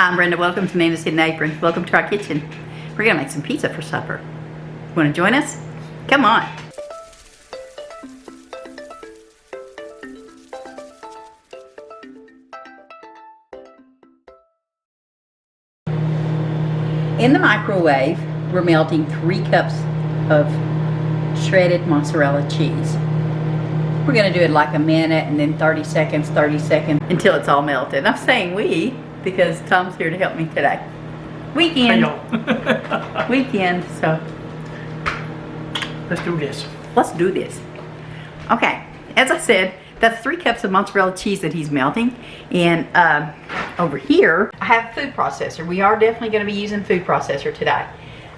Hi, I'm Brenda. Welcome to Nana's Hidden Apron. Welcome to our kitchen. We're going to make some pizza for supper. Want to join us? Come on. In the microwave, we're melting 3 cups of shredded mozzarella cheese. We're going to do it like a minute and then 30 seconds, until it's all melted. I'm saying we because Tom's here to help me today. Weekend, so let's do this. Let's do this. Okay, as I said, that's 3 cups of mozzarella cheese that he's melting. And over here, I have a food processor. We are definitely going to be using food processor today.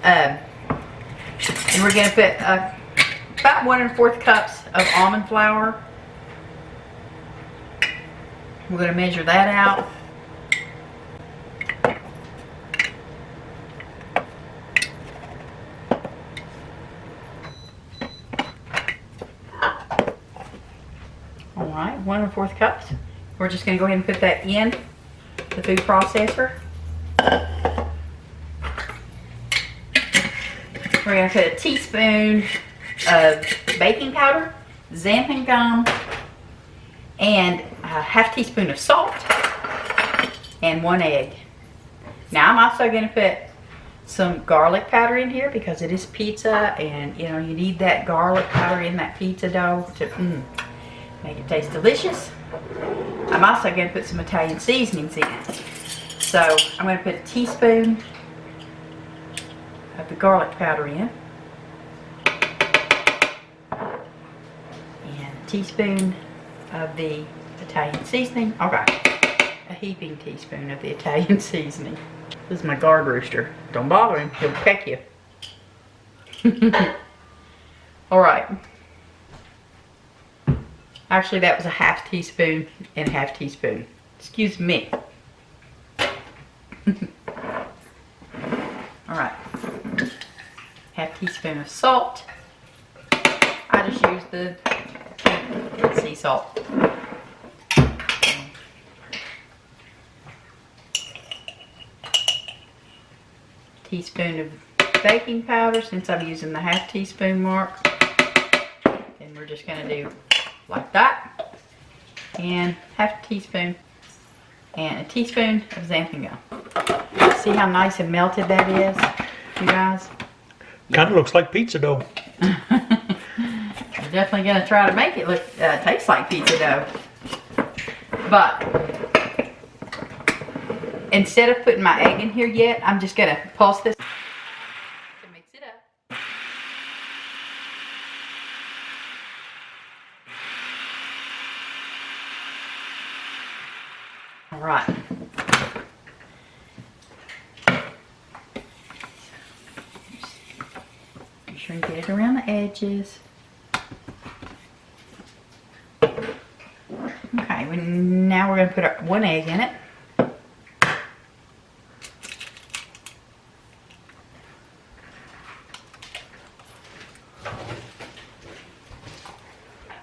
And we're going to put about 1 1/4 cups of almond flour. We're going to measure that out. Alright, 1 1/4 cups. We're just going to go ahead and put that in the food processor. We're going to put a teaspoon of baking powder, xanthan gum, and a ½ teaspoon of salt, and 1 egg. Now I'm also going to put some garlic powder in here because it is pizza, and you know you need that garlic powder in that pizza dough to make it taste delicious. I'm also going to put some Italian seasonings in. So I'm going to put a teaspoon of the garlic powder in, and a teaspoon of the Italian seasoning. Okay, a heaping teaspoon of the Italian seasoning. This is my guard rooster. Don't bother him, he'll peck you. Alright. Actually, that was a ½ teaspoon and a ½ teaspoon. Excuse me. Alright. ½ teaspoon of salt. I just used the sea salt. Teaspoon of baking powder, since I'm using the ½ teaspoon mark. And we're just going to do like that. And ½ teaspoon and a teaspoon of xanthan gum. See how nice and melted that is, you guys? Kind of looks like pizza dough. I'm definitely going to try to make it look taste like pizza dough. But instead of putting my egg in here yet, I'm just going to pulse this to mix it up. All right. Be sure and get it around the edges. Okay, now we're going to put 1 egg in it.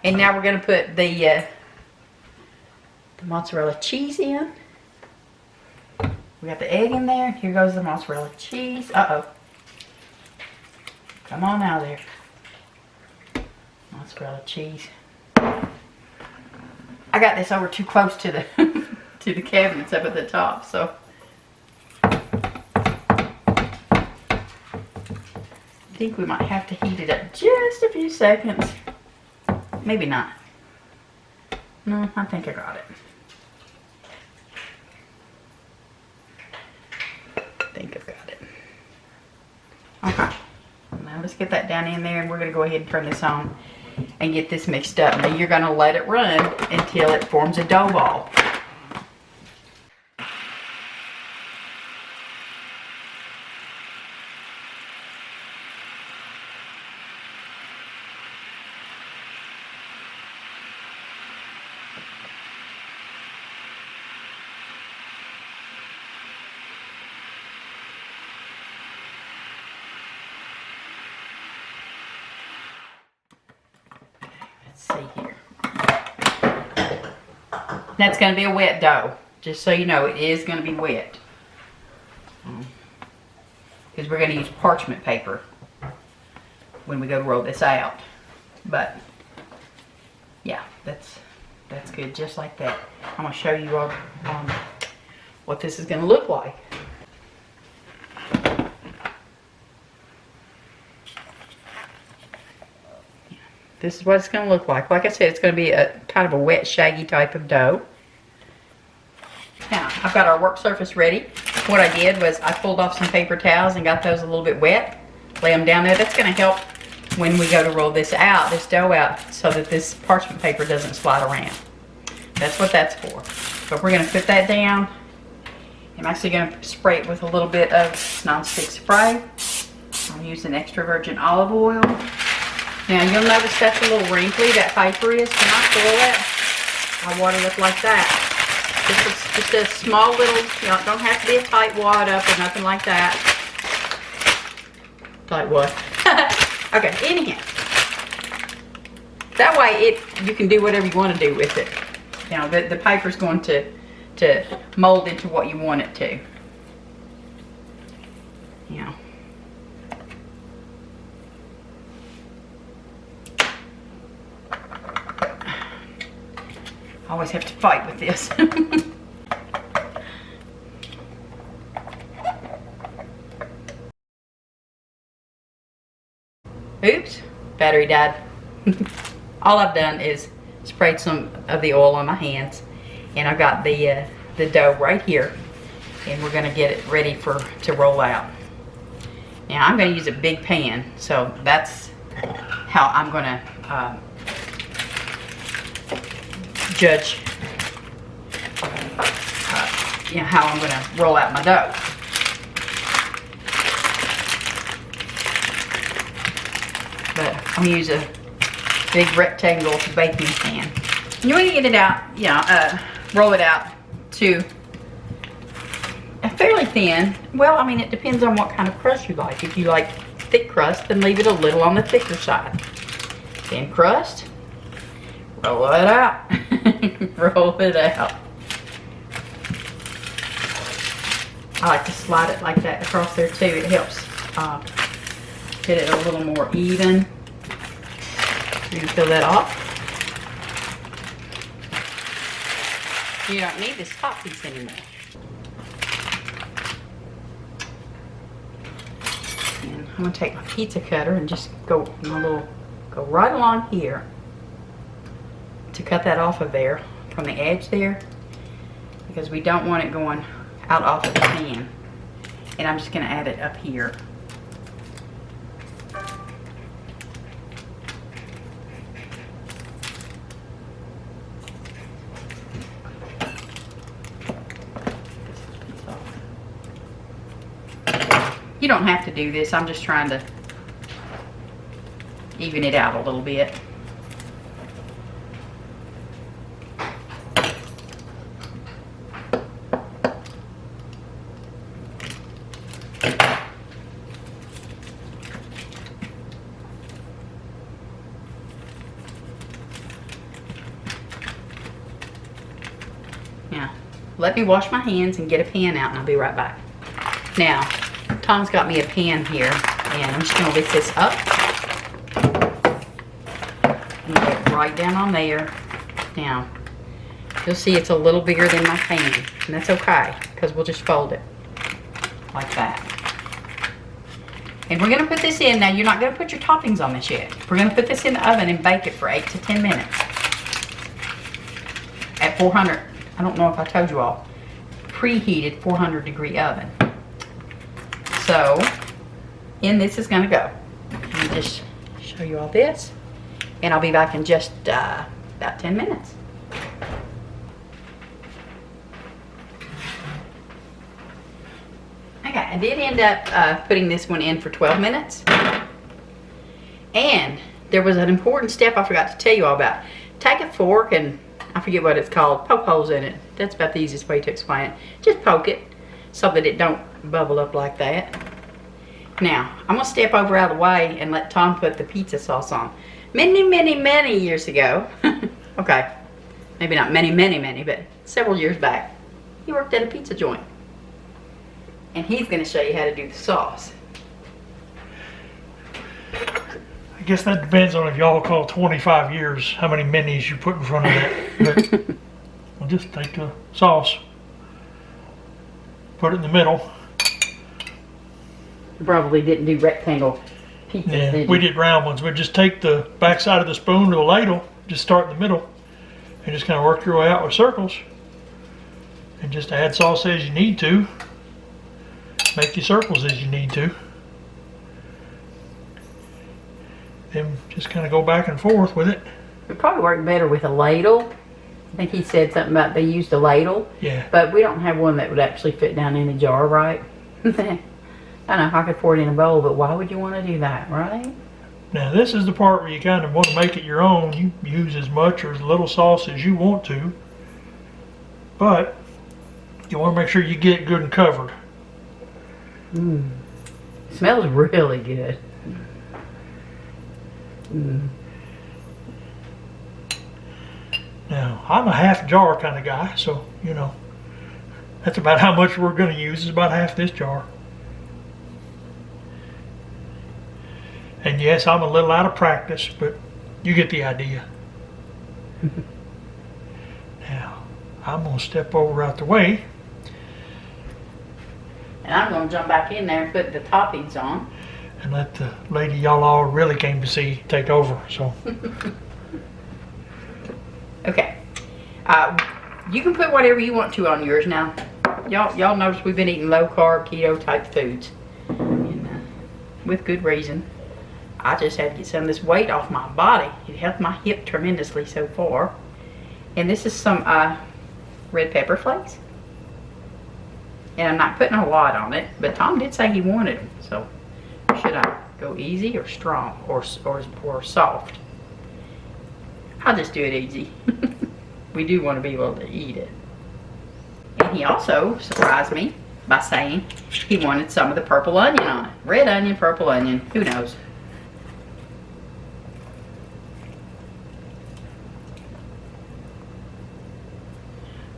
And now we're going to put the mozzarella cheese in. We got the egg in there. Here goes the mozzarella cheese. Uh-oh. Come on out of there. Mozzarella cheese. I got this over too close to the to the cabinets up at the top, so I think we might have to heat it up just a few seconds. Maybe not. No, I think I got it. I think I've got it. Okay. Now let's get that down in there, and we're going to go ahead and turn this on and get this mixed up. Now you're going to let it run until it forms a dough ball. Let's see here. That's going to be a wet dough. Just so you know, it is going to be wet. Because we're going to use parchment paper when we go to roll this out. But yeah, that's good, just like that. I'm going to show you all what this is going to look like. This is what it's going to look like. Like I said, it's going to be a kind of a wet, shaggy type of dough. Now, I've got our work surface ready. What I did was I pulled off some paper towels and got those a little bit wet. Lay them down there. That's going to help when we go to roll this out, this dough out, so that this parchment paper doesn't slide around. That's what that's for. But we're going to put that down. I'm actually going to spray it with a little bit of nonstick spray. I'm using extra virgin olive oil. Now you'll notice that's a little wrinkly, that paper is. When I foil it, I wad it up like that. Just a small little, you know, it don't have to be a tight wad up or nothing like that. Tight wad. Okay, anyhow. That way you can do whatever you want to do with it. You know, the paper's going to mold into what you want it to. You know. I always have to fight with this. Oops, battery died. All I've done is sprayed some of the oil on my hands, and I've got the dough right here, and we're gonna get it ready to roll out. Now I'm gonna use a big pan, so that's how I'm gonna judge you know, how I'm going to roll out my dough. But I'm going to use a big rectangle baking pan. And you want to get it out, you know, roll it out to a fairly thin. Well, I mean, it depends on what kind of crust you like. If you like thick crust, then leave it a little on the thicker side. Thin crust, roll it out. Roll it out. I like to slide it like that across there too. It helps get it a little more even. You can fill that off. You don't need this top piece anymore. And I'm going to take my pizza cutter and just go right along here to cut that off of there, from the edge there, because we don't want it going out off of the pan. And I'm just going to add it up here. You don't have to do this. I'm just trying to even it out a little bit. Now, let me wash my hands and get a pan out, and I'll be right back. Now, Tom's got me a pan here, and I'm just going to lift this up and get it right down on there. Now, you'll see it's a little bigger than my pan, and that's okay, because we'll just fold it like that. And we're going to put this in. Now, you're not going to put your toppings on this yet. We're going to put this in the oven and bake it for 8 to 10 minutes at 400. I don't know if I told you all. Preheated 400-degree oven. So, in this is going to go. Let me just show you all this. And I'll be back in just about 10 minutes. Okay, I did end up putting this one in for 12 minutes. And there was an important step I forgot to tell you all about. Take a fork and, I forget what it's called, poke holes in it. That's about the easiest way to explain it. Just poke it so that it don't bubble up like that. Now, I'm going to step over out of the way and let Tom put the pizza sauce on. Many, many, many years ago, okay, maybe not many, many, many, but several years back, he worked at a pizza joint. And he's going to show you how to do the sauce. I guess that depends on if y'all call 25 years how many minis you put in front of that. But we'll just take the sauce, put it in the middle. You probably didn't do rectangle pizzas, Yeah, did you? we did round ones. We just take the back side of the spoon to a ladle, just start in the middle, and just kind of work your way out with circles. And just add sauce as you need to. Make your circles as you need to. Then just kind of go back and forth with it. It probably worked better with a ladle. I think he said something about they used a ladle. Yeah. But we don't have one that would actually fit down in a jar, right? I know I could pour it in a bowl, but why would you want to do that, right? Now this is the part where you kind of want to make it your own. You use as much or as little sauce as you want to. But you want to make sure you get it good and covered. Smells really good. Now, I'm a half jar kind of guy, so, you know, that's about how much we're going to use, is about half this jar. And yes, I'm a little out of practice, but you get the idea. Now, I'm going to step over out the way. And I'm going to jump back in there and put the toppings on. And let the lady y'all all really came to see take over. So Okay. You can put whatever you want to on yours now. Y'all notice we've been eating low carb, keto type foods. And, with good reason. I just had to get some of this weight off my body. It helped my hip tremendously so far. And this is some red pepper flakes. And I'm not putting a lot on it, but Tom did say he wanted them. So should I go easy or strong or soft? I'll just do it easy. We do want to be able to eat it. And he also surprised me by saying he wanted some of the purple onion on it. Red onion, purple onion, who knows?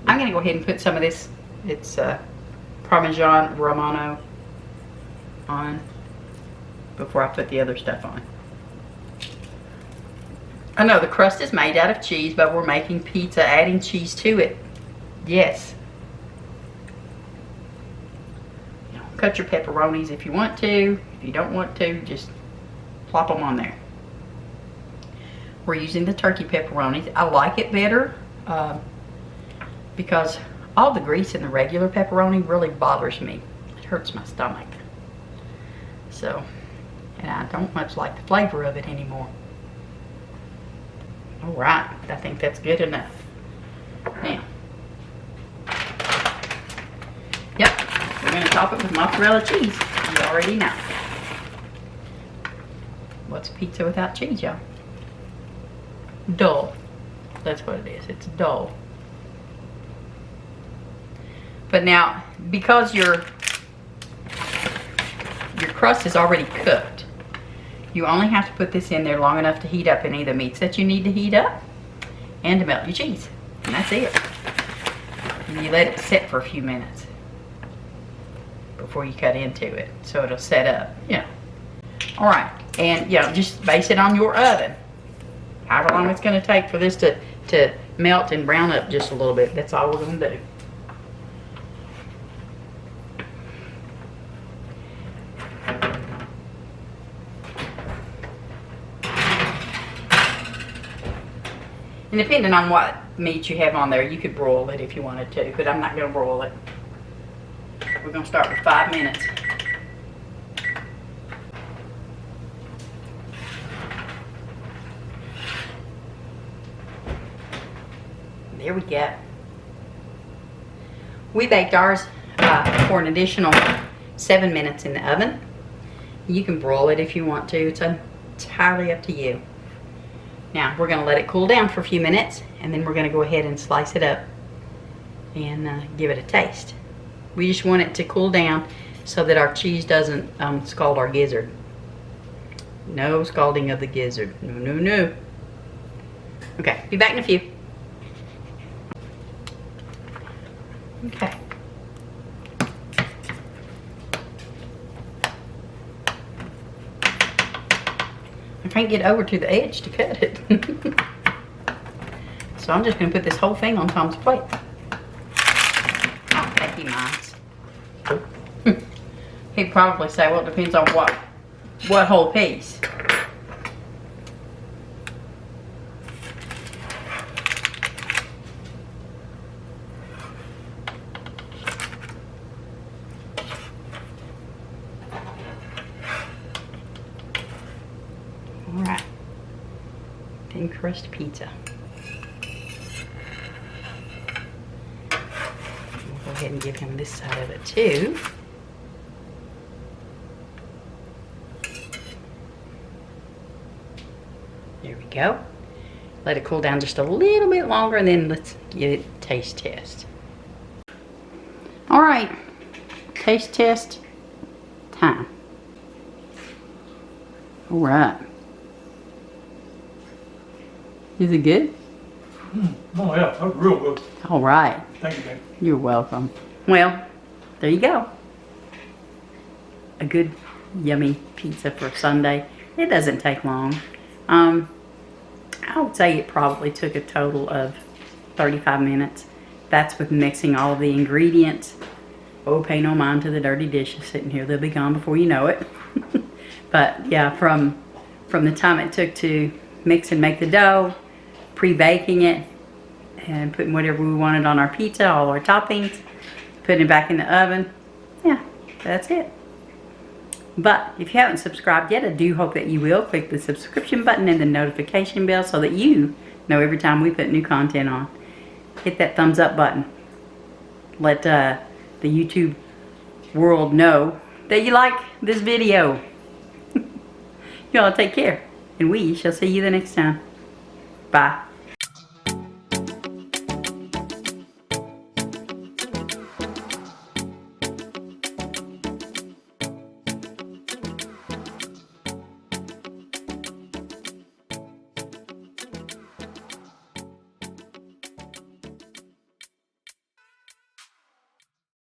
I'm going to go ahead and put some of this, it's Parmesan Romano on before I put the other stuff on. I know the crust is made out of cheese, but we're making pizza, adding cheese to it. Yes. You know, cut your pepperonis if you want to. If you don't want to, just plop them on there. We're using the turkey pepperonis. I like it better because all the grease in the regular pepperoni really bothers me. It hurts my stomach. So, and I don't much like the flavor of it anymore. All right, I think that's good enough. Now, yep, we're going to top it with mozzarella cheese. You already know. What's pizza without cheese, y'all? Dull. That's what it is. It's dull. But now, because your crust is already cooked, you only have to put this in there long enough to heat up any of the meats that you need to heat up and to melt your cheese. And that's it. And you let it sit for a few minutes before you cut into it, so it'll set up. Yeah. All right, and just base it on your oven. However long it's going to take for this to melt and brown up just a little bit. That's all we're going to do. And depending on what meat you have on there, you could broil it if you wanted to, but I'm not going to broil it. We're going to start with 5 minutes. There we go. We baked ours for an additional 7 minutes in the oven. You can broil it if you want to. It's entirely up to you. Now, we're going to let it cool down for a few minutes, and then we're going to go ahead and slice it up and give it a taste. We just want it to cool down so that our cheese doesn't scald our gizzard. No scalding of the gizzard. No, no, no. Okay, be back in a few. Okay. can't get over to the edge to cut it. So I'm just going to put this whole thing on Tom's plate. I think he minds. He'd probably say, well, it depends on what whole piece. All right, thin crust pizza. We'll go ahead and give him this side of it too. There we go. Let it cool down just a little bit longer, and then let's give it a taste test. All right, taste test time. All right. Is it good? Oh yeah, that's real good. All right. Thank you, babe. You're welcome. Well, there you go. A good, yummy pizza for Sunday. It doesn't take long. I would say it probably took a total of 35 minutes. That's with mixing all of the ingredients. Oh, pay no mind to the dirty dishes sitting here. They'll be gone before you know it. But yeah, from the time it took to mix and make the dough, pre-baking it, and putting whatever we wanted on our pizza, all our toppings, putting it back in the oven. Yeah, that's it. But if you haven't subscribed yet, I do hope that you will. Click the subscription button and the notification bell so that you know every time we put new content on. Hit that thumbs up button. Let the YouTube world know that you like this video. You all take care, and we shall see you the next time. Bye.